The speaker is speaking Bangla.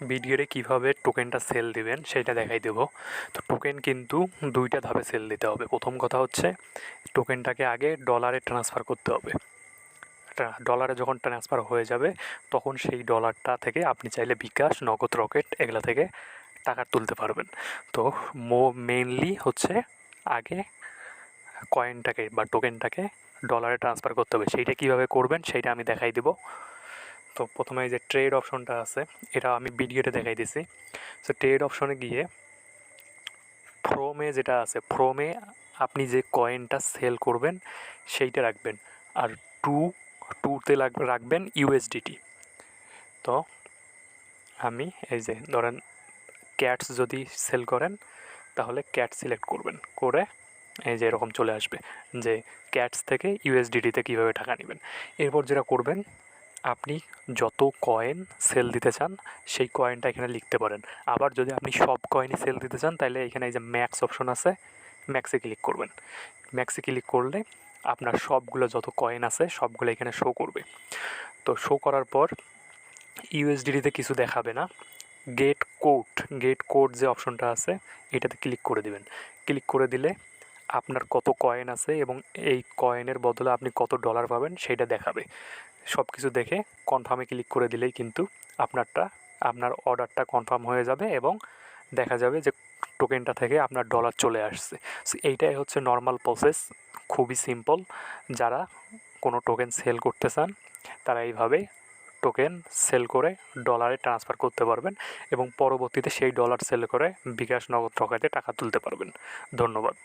বিডিএরে কীভাবে টোকেনটা সেল দিবেন সেইটা দেখাই দেবো। তো টোকেন কিন্তু দুইটা ধাপে সেল দিতে হবে। প্রথম কথা হচ্ছে টোকেনটাকে আগে ডলারে ট্রান্সফার করতে হবে। ডলারে যখন ট্রান্সফার হয়ে যাবে তখন সেই ডলারটা থেকে আপনি চাইলে বিকাশ, নগদ, রকেট এগুলা থেকে টাকা তুলতে পারবেন। তো মেইনলি হচ্ছে আগে কয়েনটাকে বা টোকেনটাকে ডলারে ট্রান্সফার করতে হবে। সেইটা কীভাবে করবেন সেইটা আমি দেখাই দেবো। তো প্রথমে এই যে ট্রেড অপশনটা আছে, এটা আমি ভিডিওতে দেখাই দিছি। সো ট্রেড অপশনে গিয়ে ফ্রমে যেটা আছে, ফ্রমে আপনি যে কয়েনটা সেল করবেন সেইটা রাখবেন, আর টুতে রাখবেন ইউএসডিটি। তো আমি এই যে ধরেন ক্যাটস যদি সেল করেন তাহলে ক্যাট সিলেক্ট করবেন, করে এই যে এরকম চলে আসবে যে ক্যাটস থেকে ইউএসডিটিতে কীভাবে টাকা নেবেন। এরপর যেটা করবেন, আপনি যত কয়েন সেল দিতে চান সেই কয়েনটা এখানে লিখতে পারেন। আবার যদি আপনি সব কয়েনই সেল দিতে চান তাহলে এখানে এই যে ম্যাক্স অপশন আছে, ম্যাক্সে ক্লিক করবেন। ম্যাক্সে ক্লিক করলে আপনার সবগুলো যত কয়েন আছে সবগুলো এখানে শো করবে। তো শো করার পর ইউএসডিটিতে কিছু দেখাবে না, গেট কোড যে অপশনটা আছে এটাতে ক্লিক করে দিবেন। ক্লিক করে দিলে আপনার কত কয়েন আছে এবং এই কয়েনের বদলে আপনি কত ডলার পাবেন সেইটা দেখাবে। সব কিছু দেখে কনফার্মে ক্লিক করে দিলেই কিন্তু আপনার অর্ডারটা কনফার্ম হয়ে যাবে এবং দেখা যাবে যে টোকেনটা থেকে আপনার ডলার চলে আসছে। সো এইটাই হচ্ছে নর্মাল প্রসেস, খুবই সিম্পল। যারা কোনো টোকেন সেল করতে চান তারা এইভাবে টোকেন সেল করে ডলারে ট্রান্সফার করতে পারবেন এবং পরবর্তীতে সেই ডলার সেল করে বিকাশ, নগদ, রকেটে টাকা তুলতে পারবেন। ধন্যবাদ।